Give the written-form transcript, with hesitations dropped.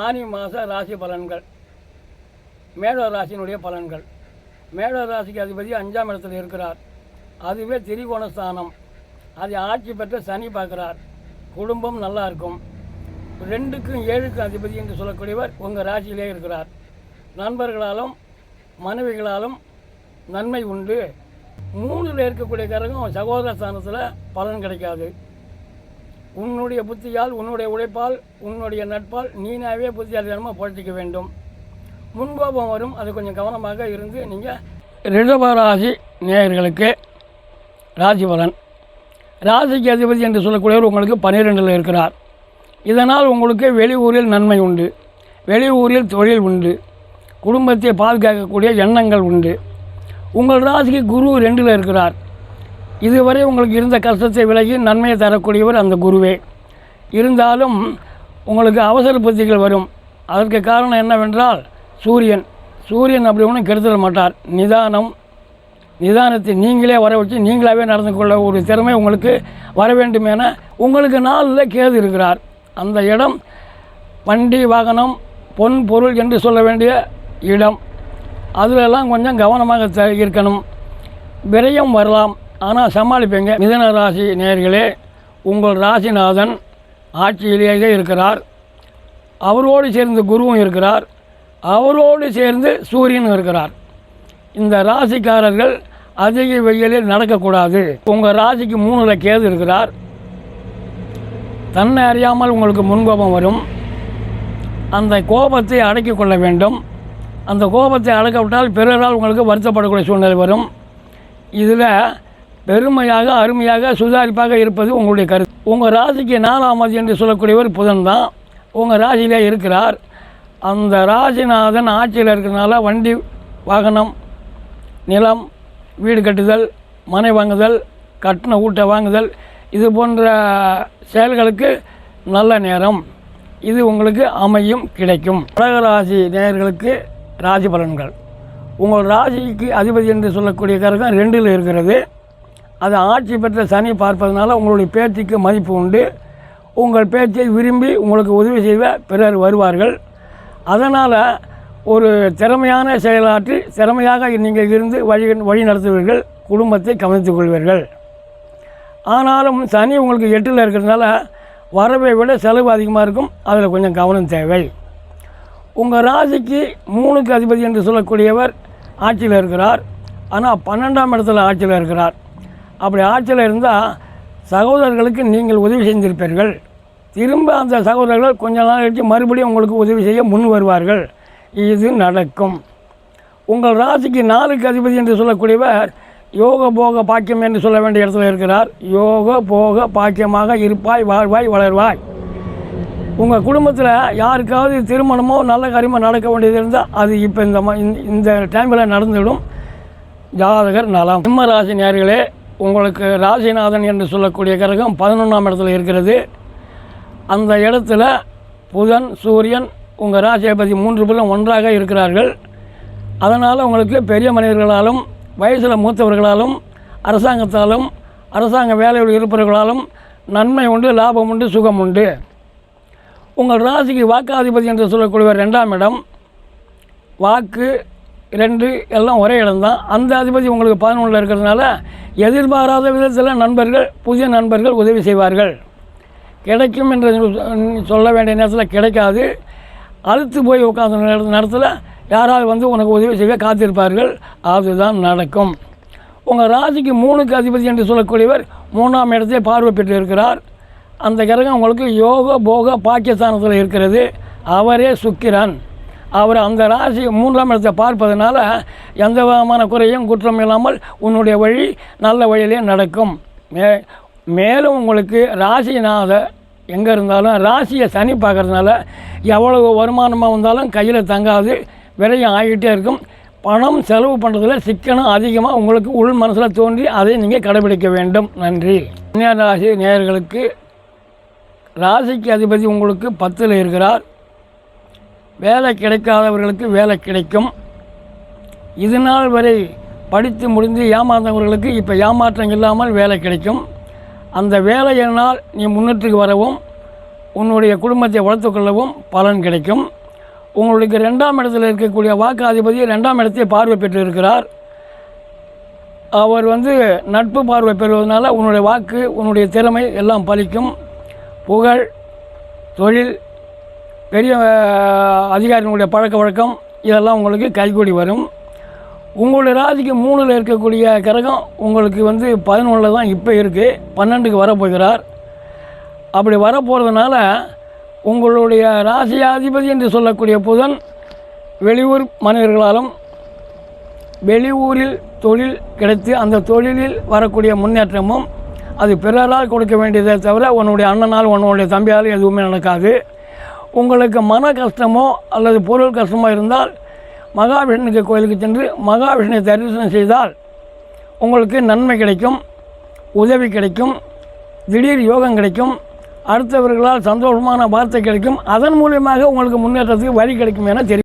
ஆனி மாத ராசி பலன்கள். மேட ராசியினுடைய பலன்கள். மேட ராசிக்கு அதிபதி 5ஆம் இடத்தில் இருக்கிறார். அதுவே திரிகோணஸ்தானம். அதை ஆட்சி பெற்ற சனி பார்க்குறார். குடும்பம் நல்லா இருக்கும். 2க்கும் 7க்கும் அதிபதி என்று சொல்லக்கூடியவர் உங்கள் ராசியிலே இருக்கிறார். நண்பர்களாலும் மனைவிகளாலும் நன்மை உண்டு. 3ல் இருக்கக்கூடிய கிரகம் சகோதர ஸ்தானத்தில் பலன் கிடைக்காது. உன்னுடைய புத்தியால், உன்னுடைய உழைப்பால், உன்னுடைய நட்பால் நீனாவே புத்தியாலித்தனமாக பொழைச்சிக்க வேண்டும். முன்கோபம் வரும். அது கொஞ்சம் கவனமாக இருந்து நீங்கள். ரிஷப ராசி நேயர்களுக்கு ராசி பலன். ராசிக்கு அதிபதி என்று சொல்லக்கூடியவர் உங்களுக்கு 12ல் இருக்கிறார். இதனால் உங்களுக்கு வெளியூரில் நன்மை உண்டு. வெளியூரில் தொழில் உண்டு. குடும்பத்தை பாதுகாக்கக்கூடிய எண்ணங்கள் உண்டு. உங்கள் ராசிக்கு குரு 2ல் இருக்கிறார். இதுவரை உங்களுக்கு இருந்த கஷ்டத்தை விலகி நன்மையை தரக்கூடியவர் அந்த குருவே. இருந்தாலும் உங்களுக்கு அவசர புத்திகள் வரும். அதற்கு காரணம் என்னவென்றால் சூரியன் அப்படி ஒன்றும் கெடுத்துட மாட்டார். நிதானத்தை நீங்களே வர வச்சு நீங்களாகவே நடந்து கொள்ள ஒரு திறமை உங்களுக்கு வர வேண்டும் என உங்களுக்கு 4ல் கேது இருக்கிறார். அந்த இடம் வண்டி வாகனம் பொன் பொருள் என்று சொல்ல வேண்டிய இடம். அதிலெல்லாம் கொஞ்சம் கவனமாக இருக்கணும். விரயம் வரலாம், ஆனால் சமாளிப்பீங்க. மிதுன ராசி நேயர்களே, உங்கள் ராசிநாதன் ஆட்சியிலேயே இருக்கிறார். அவரோடு சேர்ந்து குருவும் இருக்கிறார். அவரோடு சேர்ந்து சூரியனும் இருக்கிறார். இந்த ராசிக்காரர்கள் அதிக வெயிலில் நடக்கக்கூடாது. உங்கள் ராசிக்கு 3ல் கேது இருக்கிறார். தன்னை அறியாமல் உங்களுக்கு முன்கோபம் வரும். அந்த கோபத்தை அடக்கிக் கொள்ள வேண்டும். அந்த கோபத்தை அடக்க விட்டால் பிறரால் உங்களுக்கு வருத்தப்படக்கூடிய சூழ்நிலை வரும். இதில் பெருமையாக அருமையாக சுதாரிப்பாக இருப்பது உங்களுடைய கருத்து. உங்கள் ராசிக்கு 4ஆம் அதிபதி என்று சொல்லக்கூடியவர் புதன் தான் உங்கள் ராசியிலே இருக்கிறார். அந்த ராசிநாதன் ஆட்சியில் இருக்கிறதுனால வண்டி வாகனம், நிலம், வீடு கட்டுதல், மனை வாங்குதல், கட்டின ஊட்ட வாங்குதல், இது போன்ற செயல்களுக்கு நல்ல நேரம். இது உங்களுக்கு அமையும், கிடைக்கும். கடகராசி நேயர்களுக்கு ராசி பலன்கள். உங்கள் ராசிக்கு அதிபதி என்று சொல்லக்கூடிய கிரகம் 2ல் இருக்கிறது. அது ஆட்சி பெற்ற சனி பார்ப்பதனால உங்களுடைய பேச்சுக்கு மதிப்பு உண்டு. உங்கள் பேச்சை விரும்பி உங்களுக்கு உதவி செய்ய பிறர் வருவார்கள். அதனால் ஒரு திறமையான செயலாற்றி திறமையாக நீங்கள் இருந்து வழி நடத்துவீர்கள். குடும்பத்தை கவனித்துக் கொள்வீர்கள். ஆனாலும் சனி உங்களுக்கு 8ல் இருக்கிறதுனால வரவை விட செலவு அதிகமாக இருக்கும். அதில் கொஞ்சம் கவனம் தேவை. உங்கள் ராசிக்கு 3க்கு அதிபதி என்று சொல்லக்கூடியவர் ஆட்சியில் இருக்கிறார். ஆனால் 12ஆம் இடத்துல ஆட்சியில் இருக்கிறார். அப்படி ஆட்சியில் இருந்தால் சகோதரர்களுக்கு நீங்கள் உதவி செஞ்சிருப்பீர்கள். திரும்ப அந்த சகோதரர்கள் கொஞ்ச நாள் கழித்து மறுபடியும் உங்களுக்கு உதவி செய்ய முன் வருவார்கள். இது நடக்கும். உங்கள் ராசிக்கு 4க்கு அதிபதி என்று சொல்லக்கூடியவர் யோக போக பாக்கியம் என்று சொல்ல வேண்டிய இடத்துல இருக்கிறார். யோக போக பாக்கியமாக இருப்பாய், வாழ்வாய், வளர்வாய். உங்கள் குடும்பத்தில் யாருக்காவது திருமணமோ நல்ல காரியமோ நடக்க வேண்டியது இருந்தால் அது இப்போ இந்த டைமில் நடந்துவிடும். ஜாதகர் நலம். சிம்ம ராசி நேயர்களே, உங்களுக்கு ராசிநாதன் என்று சொல்லக்கூடிய கிரகம் 11ஆம் இடத்துல இருக்கிறது. அந்த இடத்துல புதன், சூரியன், உங்கள் ராசிபதி 3 பேரும் ஒன்றாக இருக்கிறார்கள். அதனால் உங்களுக்கு பெரிய மனிதர்களாலும், வயசில் மூத்தவர்களாலும், அரசாங்கத்தாலும், அரசாங்க வேலையில் இருப்பவர்களாலும் நன்மை உண்டு, லாபம் உண்டு, சுகம் உண்டு. உங்கள் ராசிக்கு வாக்காதிபதி என்று சொல்லக்கூடியவர் 2ஆம் இடம். வாக்கு 2 எல்லாம் ஒரே இடம்தான். அந்த அதிபதி உங்களுக்கு 11ல் இருக்கிறதுனால எதிர்பாராத விதத்தில் நண்பர்கள், புதிய நண்பர்கள் உதவி செய்வார்கள். கிடைக்கும் என்று சொல்ல வேண்டிய நேரத்தில் கிடைக்காது. அழுத்து போய் உட்கார்ந்த நேரத்தில் யாராவது வந்து உனக்கு உதவி செய்ய காத்திருப்பார்கள். அதுதான் நடக்கும். உங்கள் ராசிக்கு 3க்கு அதிபதி என்று சொல்லக்கூடியவர் 3ஆம் இடத்தை பார்வை பெற்று இருக்கிறார். அந்த கிரகம் உங்களுக்கு யோக போக பாக்கியஸ்தானத்தில் இருக்கிறது. அவரே சுக்கிரன். அவர் அந்த ராசி 3ஆம் இடத்தை பார்ப்பதனால எந்த விதமான குறையும் குற்றம் இல்லாமல் உன்னுடைய வழி நல்ல வழியிலே நடக்கும். மேலும் உங்களுக்கு ராசிநாத எங்கே இருந்தாலும் ராசியை சனி பார்க்கறதுனால எவ்வளவு வருமானமாக வந்தாலும் கையில் தங்காது, விரையும் ஆகிட்டே இருக்கும். பணம் செலவு பண்ணுறதுல சிக்கனம் அதிகமாக உங்களுக்கு உள் மனசில் தோன்றி அதை நீங்கள் கடைபிடிக்க வேண்டும். நன்றி. கன்னியா ராசி நேயர்களுக்கு ராசிக்கு அதிபதி உங்களுக்கு 10ல் இருக்கிறார். வேலை கிடைக்காதவர்களுக்கு வேலை கிடைக்கும். இது நாள் வரை படித்து முடிந்து ஏமாந்தவர்களுக்கு இப்போ ஏமாற்றம் இல்லாமல் வேலை கிடைக்கும். அந்த வேலையினால் நீ முன்னேற்றுக்கு வரவும் உன்னுடைய குடும்பத்தை வளர்த்துக்கொள்ளவும் பலன் கிடைக்கும். உங்களுக்கு 2ஆம் இடத்தில் இருக்கக்கூடிய வாக்காதிபதி 2ஆம் இடத்தை பார்வை பெற்று இருக்கிறார். அவர் நட்பு பார்வை பெறுவதனால உன்னுடைய வாக்கு, உன்னுடைய திறமை எல்லாம் பலிக்கும். புகழ், தொழில், பெரிய அதிகாரிகளுடைய பழக்க வழக்கம் இதெல்லாம் உங்களுக்கு கைகூடி வரும். உங்களுடைய ராசிக்கு 3ல் இருக்கக்கூடிய கிரகம் உங்களுக்கு 11 தான் இப்போ இருக்குது, 12க்கு வரப்போகிறார். அப்படி வரப்போகிறதுனால உங்களுடைய ராசியாதிபதி என்று சொல்லக்கூடிய புதன் வெளியூர் மனிதர்களாலும் வெளியூரில் தொழில் கிடைத்து அந்த தொழிலில் வரக்கூடிய முன்னேற்றமும் அது பிறரால் கொடுக்க வேண்டியதை தவிர உன்னுடைய அண்ணனால் உன்னுடைய தம்பியால் எதுவுமே நடக்காது. உங்களுக்கு மன கஷ்டமோ அல்லது பொருள் கஷ்டமோ இருந்தால் மகாவிஷ்ணுக்கு கோயிலுக்கு சென்று மகாவிஷ்ணுவை தரிசனம் செய்தால் உங்களுக்கு நன்மை கிடைக்கும், உதவி கிடைக்கும், திடீர் யோகம் கிடைக்கும், அடுத்தவர்களால் சந்தோஷமான வார்த்தை கிடைக்கும். அதன் மூலியமாக உங்களுக்கு முன்னேற்றத்துக்கு வழி கிடைக்கும் என தெரியும்.